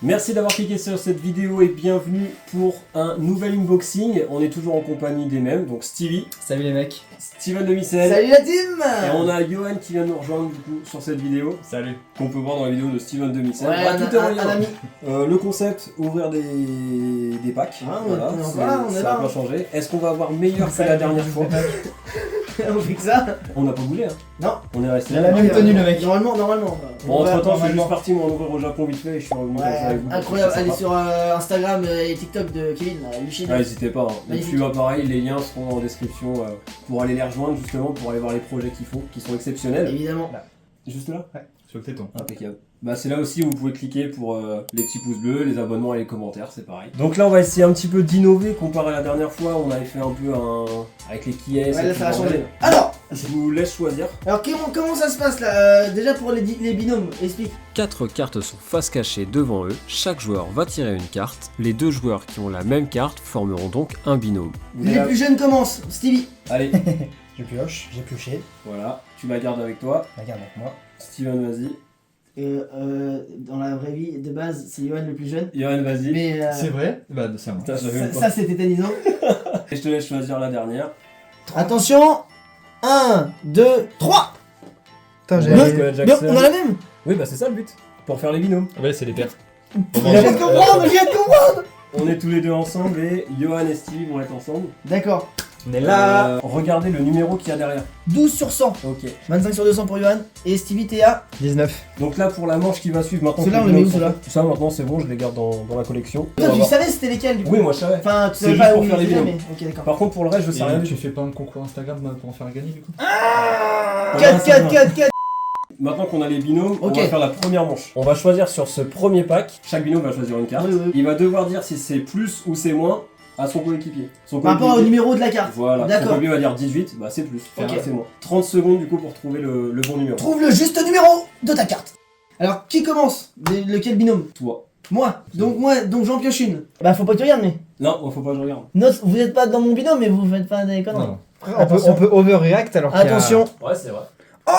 Merci d'avoir cliqué sur cette vidéo et bienvenue pour un nouvel unboxing. On est toujours en compagnie des mêmes, donc Stevie. Salut les mecs. Steven de Micelle. Salut la team. Et on a Johan qui vient nous rejoindre du coup sur cette vidéo. Salut. Qu'on peut voir dans la vidéo de Steven de Micelle. Ouais, Voilà, tout est en lien. un ami. Le concept, ouvrir des packs. Ah, voilà, on est ça là. n'a pas changé. Est-ce qu'on va avoir meilleur que la dernière fois? On fait que ça. On n'a pas bougé hein. Non. On est resté Il a là. la même tenue le mec. Normalement. Bon, entre temps, je suis normalement. juste parti moi en ouvrir au Japon vite fait et je suis revenu comme ça avec vous. Incroyable, C'est allez sympa. sur Instagram et TikTok de Kevin, lui chez Ah, n'hésitez pas, hein. Et Magnifique. puis bah, pareil, les liens seront en description pour aller les rejoindre justement, pour aller voir les projets qu'ils font, qui sont exceptionnels. évidemment. Juste là? Sur le téton. Impeccable. Bah c'est là aussi où vous pouvez cliquer pour les petits pouces bleus, les abonnements et les commentaires, c'est pareil. Donc là on va essayer un petit peu d'innover comparé à la dernière fois, on avait fait un peu avec les qui est. Ouais, là ça va changer. Alors, Je vous laisse choisir. comment ça se passe là déjà pour les binômes, explique. 4 cartes sont face cachée devant eux, chaque joueur va tirer une carte, les deux joueurs qui ont la même carte formeront donc un binôme. Vous Les avez- plus jeunes commencent, Stevie. Allez, Je pioche, j'ai pioché. voilà, tu la gardes avec toi. Regarde avec moi. Steven, vas-y. Dans la vraie vie de base, c'est Johan le plus jeune. Johan, vas-y. Mais C'est vrai? Bah c'est moi. Putain, je l'avais même pas. ça c'est tétanisant. Et je te laisse choisir la dernière. Attention, 1, 2, 3. Putain, j'ai- Michael Jackson. On a la même. Oui, bah c'est ça le but, pour faire les binômes. Ouais, c'est les paires. Je viens de comprendre. On est tous les deux ensemble et Johan et Stevie vont être ensemble. D'accord. On est là. Regardez le numéro qu'il y a derrière. 12 sur 100. Ok. 25 sur 200 pour Johan. Et Stevie, t'es à 19. Donc là pour la manche qui va suivre maintenant. Ceux-là, que on les les met binômes où, ceux-là sont faits, ça maintenant c'est bon, je les garde dans la collection. On Toi, va tu voir. savais c'était lesquels du coup? Oui, moi je savais. Enfin, tu C'est savais juste pas pour où faire ils les étaient, binômes. mais ok, d'accord. Par contre pour le reste je sais rien du Tu tout. fais pas un concours Instagram pour en faire gagner du coup? 4, 4, 4, 4. Maintenant qu'on a les binômes, on Ok. va faire la première manche. On va choisir sur ce premier pack, chaque binôme va choisir une carte. Oui, oui. Il va devoir dire si c'est plus ou c'est moins à son coéquipier. Son Par rapport au coéquipier- numéro de la carte. Voilà, son D'accord. coéquipier va dire 18, bah c'est plus, Ok. c'est moins. 30 secondes du coup pour trouver le bon numéro. Trouve le juste numéro de ta carte. Alors, qui commence? Lequel binôme? Toi. Moi. Donc j'en pioche une. Bah, faut pas que tu regardes, mais. Non, faut pas que je regarde. Vous êtes pas dans mon binôme, mais vous faites pas des conneries. Non. Attention. On peut overreact alors qu'il y a- Attention. Ouais, c'est vrai. Oh.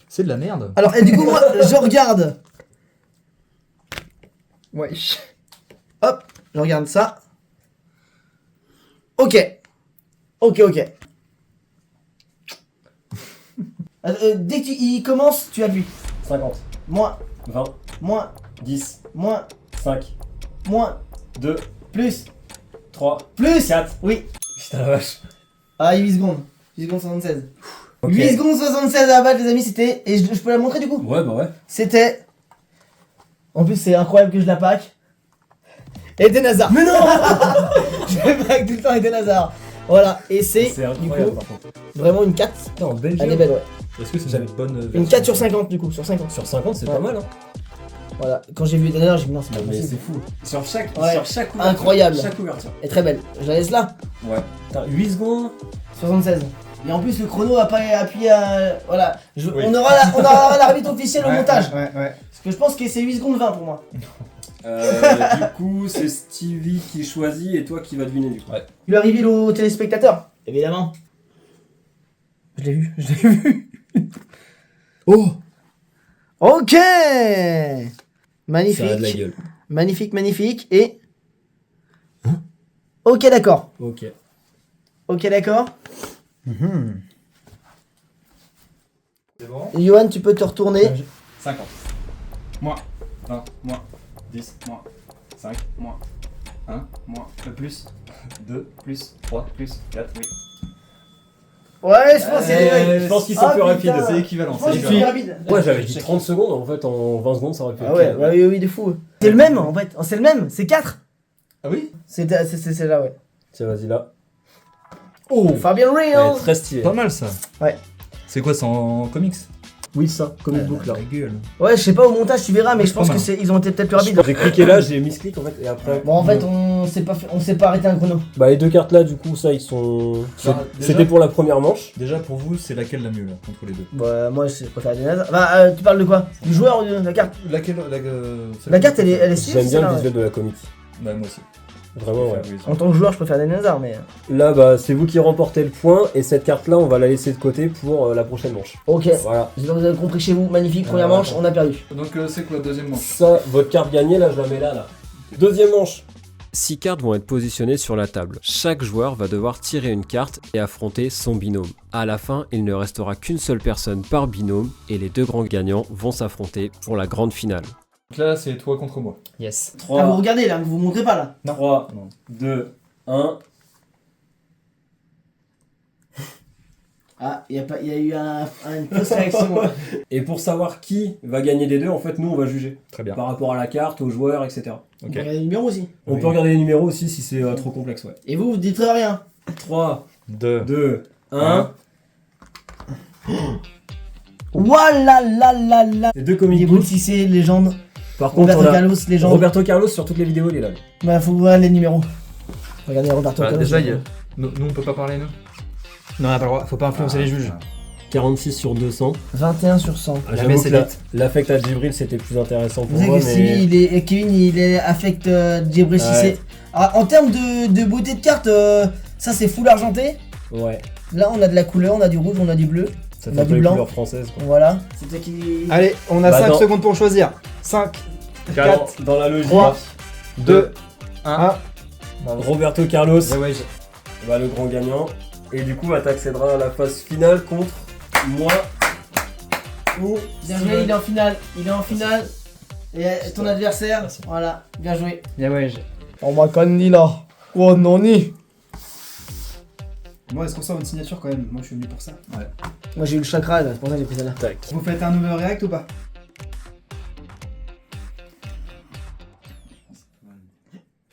C'est de la merde. Alors, et du coup, moi, je regarde. Wesh. Hop, je regarde ça. Ok. Dès qu'il commence, tu appuies. 50, Moins, 20, moins, 10, moins, 5, moins, 2, plus, 3, plus. 4. Oui. Putain la vache. Ah, 8 secondes. 8 secondes 76. Ok. 8 secondes 76 à battre, les amis, c'était. Et je peux la montrer du coup? Ouais, bah ouais. C'était. En plus, c'est incroyable que je la pack. Eden Hazard. Mais non. Je pack tout le temps Eden Hazard. Voilà, et c'est C'est du incroyable coup par contre. vraiment une 4. Putain, en Belgique. Elle est belle, ouais. Est-ce que c'est une bonne version? Une 4 sur 50 du coup, sur 50. Sur 50, c'est Ouais. pas mal, hein. Voilà, quand j'ai vu Eden Hazard, j'ai dit non, c'est pas Mais c'est possible. fou. Sur chaque Ouais. ouverture. Incroyable. Chaque ouverture. Elle est très belle. Je la laisse là. Ouais. Putain, 8 secondes. 76. Et en plus, le chrono a pas appuyé à. Voilà. Oui. On aura l'arbitre officiel au montage. Ouais. Parce que je pense que c'est 8 secondes 20 pour moi. Du coup, c'est Stevie qui choisit et toi qui vas deviner du coup. Ouais. Il lui arrive aux téléspectateurs. Évidemment. Je l'ai vu. Oh. Ok. Ça a de la Magnifique. gueule. Magnifique. Et. Ok, d'accord. Ok. Ok, d'accord. C'est bon. Johan, tu peux te retourner. 50. Moins. 1, moins. 10, moins. 5, moins. 1, moins. Le plus. 2, plus. 3, plus. 4, oui. Ouais, je pense que c'est. Je pense qu'ils sont plus rapides. C'est équivalent. Je pense C'est que c'est équivalent. rapide. Ouais, j'avais dit 30 secondes, en fait, en 20 secondes, ça aurait pu être. Ah ouais, oui, de fou. C'est le même en fait. C'est le même. C'est 4. Ah oui? C'est là, ouais. Tiens, vas-y là. Oh, Fabian Elle est Real. très stylée. Pas mal ça. Ouais. C'est quoi, c'est en comics? Oui, ça, comic book là. La gueule. Ouais, je sais pas au montage, tu verras, mais je pense Pas que mal. c'est ils ont été peut-être plus rapides. J'ai cliqué là, j'ai misclick en fait, et après. Bon, en fait, on s'est pas arrêté un chrono. Bah, les deux cartes là, du coup, ça, ils sont. Ça, déjà- C'était pour la première manche. Déjà pour vous, c'est laquelle la mieux là, entre les deux? Bah, moi, je préfère Eden Hazard. Bah, tu parles de quoi? Du joueur ou de la carte? Laquelle La carte, elle est stylée. J'aime bien le visuel de la comic. Bah moi aussi. Vraiment, ouais. En tant que joueur, je préfère Eden Hazard, mais. Là, bah, c'est vous qui remportez le point, et cette carte-là, on va la laisser de côté pour la prochaine manche. Ok. Voilà. J'espère que vous avez compris chez vous. Magnifique, première manche, on a perdu. Donc c'est quoi, deuxième manche? Ça, votre carte gagnée, là, je la mets là. Deuxième manche. 6 cartes vont être positionnées sur la table. Chaque joueur va devoir tirer une carte et affronter son binôme. À la fin, il ne restera qu'une seule personne par binôme et les 2 grands gagnants vont s'affronter pour la grande finale. Donc là, c'est toi contre moi. Yes. 3, Ah, vous regardez là, vous montrez pas là. 3, Non. 2, 1. Ah, il y a eu une fausse réaction. Et pour savoir qui va gagner des deux, en fait, nous, on va juger. Très bien. Par rapport à la carte, aux joueurs, etc. On peut regarder les numéros aussi. On Oui. peut regarder les numéros aussi si c'est trop complexe, ouais. Et vous dites rien. 3, 2. 2, 1. Ouah là. Les deux comic Diego books. Cissé, légende. Par contre, Roberto on a Carlos, légende. Roberto Carlos sur toutes les vidéos, il est là. Bah, faut voir les numéros. Regardez Roberto Carlos. Déjà, nous, on peut pas parler, nous? Non, on n'a pas le droit, faut pas influencer les juges. 46 sur 200. 21 sur 100. J'avoue c'est que vite. l'affect à Djibril, c'était plus intéressant Vous pour savez moi, que mais... Kevin, il est affect Djibril Ouais. Cissé. Alors, en termes de beauté de carte, ça c'est full argenté. Ouais, Là, on a de la couleur, on a du rouge, on a du bleu. ça On fait a un du peu les blanc. couleurs françaises, quoi. Voilà. C'est ça qui. Allez, on a Bah, 5 dans- secondes pour choisir. 5, 4, Dans la logique, 3, 2, 1. Roberto Carlos Ouais, ouais, va le grand gagnant. Et du coup, t'accéderas à la phase finale contre moi ou Bien joué, il est en finale. Il est en finale. Et ton adversaire, Merci. voilà, bien joué. bien ouais. On m'a candy là. Oh non, ni. Bon, est-ce qu'on sort une signature quand même? Moi, je suis venu pour ça. Moi j'ai eu le chakra, là, c'est pour ça que j'ai pris celle-là. tac. Vous faites un overreact ou pas?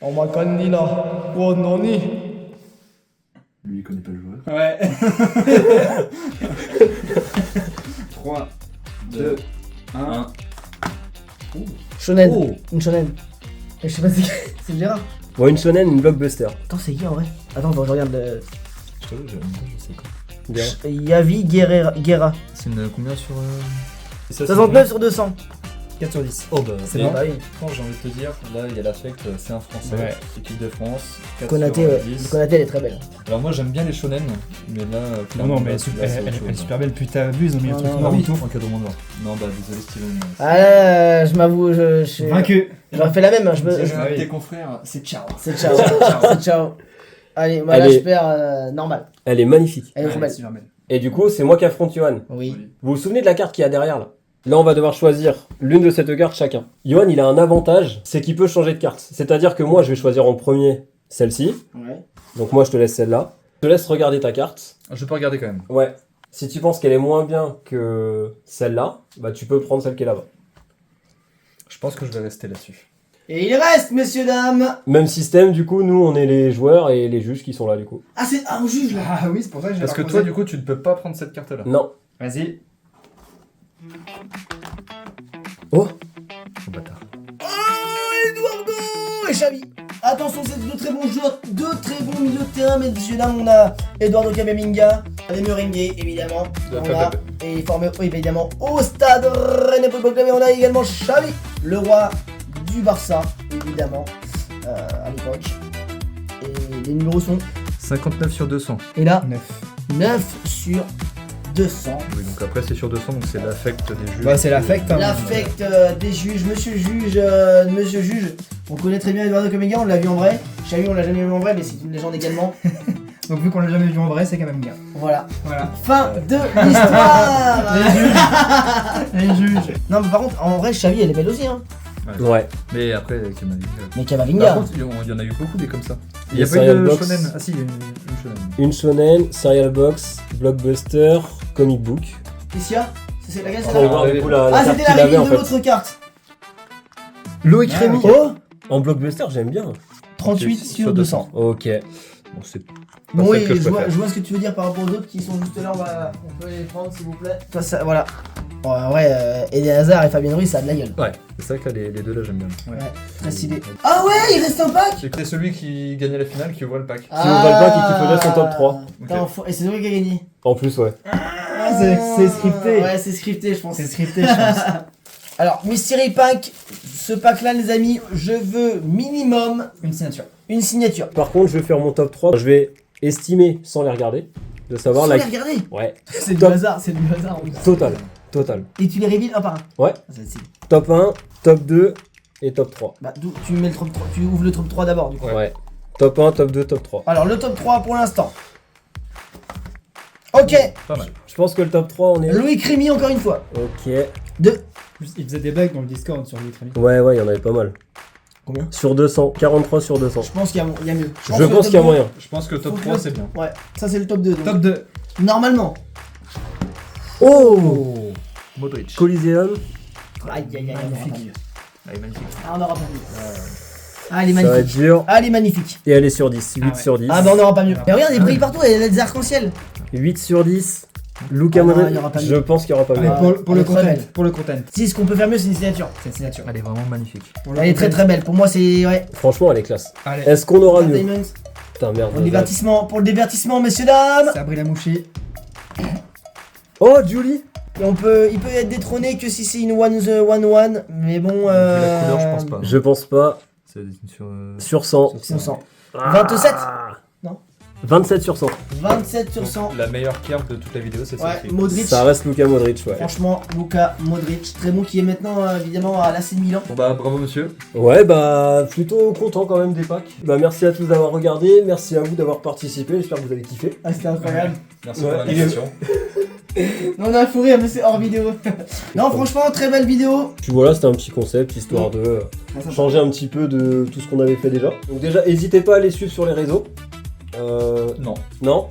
On m'a candy là. Oh non, ni. Lui, il connaît pas le joueur. Ouais. 3, 2, 1. Shonen. Oh. Une shonen. Et je sais pas c'est qui. C'est Gérard. Bon, une shonen, une blockbuster. Attends, c'est qui en vrai? Attends, faut que je regarde le. Je t'avoue, je sais quoi. Bien. Yavi Guerra. C'est une combien sur. 69 sur 200. 4 sur 10. Oh bah, C'est et bon. Bah oui. franchement, j'ai envie de te dire, là, il y a l'affect, c'est un français. Ouais. Équipe de France. 4 Konaté, sur ouais. 10. Konaté, elle est très belle. Alors, moi, j'aime bien les shonen, mais là. Non, clairement, non, mais là, elle, c'est elle autre est chose. super belle. Puis t'as vu, ils ont mis un Non, truc non, noir Ah et oui, tout. en cadeau moins noir. Non, bah, désolé, Steven. Ah, je m'avoue, je suis. Vaincu. J'aurais fait la même, hein, je me. Ah oui. Tes confrères, c'est ciao. C'est ciao. C'est ciao. Allez, moi là Allez. je perds normal. Elle est magnifique. Elle est trop belle. super belle. Et du coup, c'est moi qui affronte Johan. Oui. Vous vous souvenez de la carte qu'il y a derrière là? Là, on va devoir choisir l'une de ces deux cartes chacun. Johan, il a un avantage, c'est qu'il peut changer de carte. C'est-à-dire que moi, je vais choisir en premier celle-ci. Ouais. Donc moi, je te laisse celle-là. Je te laisse regarder ta carte. Je peux regarder quand même. Ouais. Si tu penses qu'elle est moins bien que celle-là, bah tu peux prendre celle qui est là-bas. Je pense que je vais rester là-dessus. Et il reste, messieurs, dames. Même système, du coup, nous, on est les joueurs et les juges qui sont là, du coup. Ah, c'est un juge là. Ah oui, c'est pour ça que j'ai Parce que pas toi, posé. du coup, tu ne peux pas prendre cette carte-là. Non. Vas-y. Oh. Oh, bâtard. Eduardo et Xavi. Attention, c'est deux très bons joueurs, deux très bons milieux de terrain, messieurs, dames. On a Eduardo Camavinga, les Merengue, évidemment. On a, et il forme évidemment au stade Rennais Football Club. Et on a également Xavi, le roi du Barça, évidemment, à l'époque. Et les numéros sont, 59 sur 200. et là, 9. 9 sur 200. Oui, donc après, c'est sur 200, donc c'est l'affect des juges. Bah, c'est l'affect, hein. L'affect des juges, monsieur juge, on connaît très bien Eduardo Camavinga, on l'a vu en vrai. Xavi, on l'a jamais vu en vrai, mais c'est une légende également. Donc, vu qu'on l'a jamais vu en vrai, c'est quand même bien. Voilà. Voilà. Fin de l'histoire. Les juges. Non, mais par contre, en vrai, Xavi, elle est belle aussi, hein. Ouais. Mais après, Camavinga. Mais Par Camavinga. contre, il y en a eu beaucoup des comme ça. Il Les n'y a pas eu serial de box. shonen. Ah si, il y a une shonen. Une shonen, serial box, blockbuster, comic book. Qu'est-ce qu'il y a C'est laquelle On va celle-là voir du coup la Ah, carte c'était qu'il la avait reveal en de fait. l'autre carte. Loïc Ah, Rémy. ok. Oh, En blockbuster, j'aime bien. 38 Ok, sur 200. Ok. Bon, c'est Bon, celle oui, que je je vois préfère. ce que tu veux dire par rapport aux autres qui sont juste là. On peut les prendre, s'il vous plaît. Toi, ça, voilà. Bon, en vrai, Eden Hazard et Fabien Ruiz, ça a de la gueule. Ouais, c'est vrai que là, les deux là, j'aime bien. Ouais, très stylé. Ah ouais, il reste un pack. C'est celui qui gagnait la finale qui ouvre le pack. Qui ouvre le pack et qui faisait son top 3. Putain, et c'est lui qui a gagné. En plus, ouais. Ah, c'est scripté. Ouais, c'est scripté, je pense. C'est scripté, je pense. Alors, Mystery Pack, ce pack-là, les amis, je veux minimum Une signature. une signature. Par contre, je vais faire mon top 3. Je vais estimer sans les regarder. De savoir Sans la. les regarder. Ouais, C'est du Top. hasard, c'est du hasard. total. Total. Et tu les réviles un par un. Ouais. Ça va être stylé. Top 1, top 2 et top 3. Bah, tu mets le top 3, tu ouvres le top 3 d'abord du coup. Ouais. Top 1, top 2, top 3. Alors le top 3 pour l'instant. Ok, Pas mal. Je pense que le top 3, on est. Louis Crémy encore une fois. Ok. Il faisait des bugs dans le Discord sur Louis Crémy. Ouais, il y en avait pas mal. Combien? Sur 200. 43 sur 200. Je pense qu'il y a mieux. Je pense qu'il y a moyen. Je pense que le top Faut 3 que- c'est bien. Ouais, ça c'est le top 2. Donc. Top 2. Normalement. Oh Modric. Coliseum. Aïe aïe aïe, Magnifique. Elle est magnifique. Ah, on n'aura pas mieux. Ah, elle est Ça va être magnifique. dur. Ah, elle est magnifique. Et elle est sur 10. 8 Ah ouais. sur 10. Ah, bah on n'aura pas mieux. Ah, Mais regarde, il ah brille ouais. partout, elle a des arcs-en-ciel. 8 sur 10. Luka Ah non, Modric. il y aura pas Je mieux. pense qu'il n'y aura pas Allez, mieux. Ah, pour le elle est très content. belle. Pour le content. Si, ce qu'on peut faire mieux, c'est une signature. C'est une signature. Elle est vraiment magnifique. Pour le Elle est très content. très belle. Pour moi, c'est. Ouais. Franchement, elle est classe. Allez, Est-ce qu'on aura mieux? Diamonds. Putain, merde. Pour le divertissement, messieurs, dames. Sabri la mouchée. Oh, Julie. Et il peut être détrôné que si c'est une 1-1. Mais bon. La couleur, je pense pas. Je pense pas. C'est sur. Sur 100. Si on sent. 27. Non. 27 sur 100. 27 sur 100. La meilleure carte de toute la vidéo, c'est Ouais, celle-ci. Modric. Ça reste Luka Modric, ouais. Franchement, Luka Modric, très bon, qui est maintenant évidemment à l'AC Milan. Bon bah bravo monsieur. Ouais, bah, plutôt content quand même des packs. Bah, merci à tous d'avoir regardé. Merci à vous d'avoir participé. J'espère que vous avez kiffé. Ah, c'était incroyable. Merci Ouais, pour l'invitation. Non, on a un fou rire, mais c'est hors vidéo. Non, franchement, très belle vidéo. Puis voilà, c'était un petit concept histoire de changer un petit peu de tout ce qu'on avait fait déjà. Donc, déjà, n'hésitez pas à les suivre sur les réseaux. Non. Non.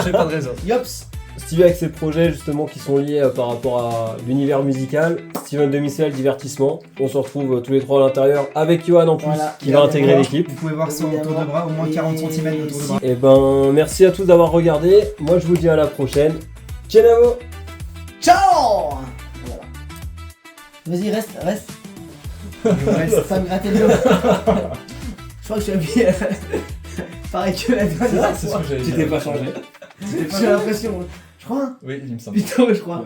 J'ai pas de raison. Yops. Stevie avec ses projets justement qui sont liés par rapport à l'univers musical. Steven Demicel, divertissement. On se retrouve tous les trois à l'intérieur avec Johan en plus Voilà. qui va intégrer l'équipe. Vous pouvez voir son tour de bras, au moins 40 cm de tour de bras. Et ben merci à tous d'avoir regardé. Moi je vous dis à la prochaine. Ciao. Ciao. Voilà. Vas-y, reste. Ça me grattait le dos. Je crois que je suis habillé. Pareil que la dernière C'est ce fois. que j'allais Tu dire. t'es pas changé. J'ai l'impression. Je crois. Oui, il me semble. Putain, je crois.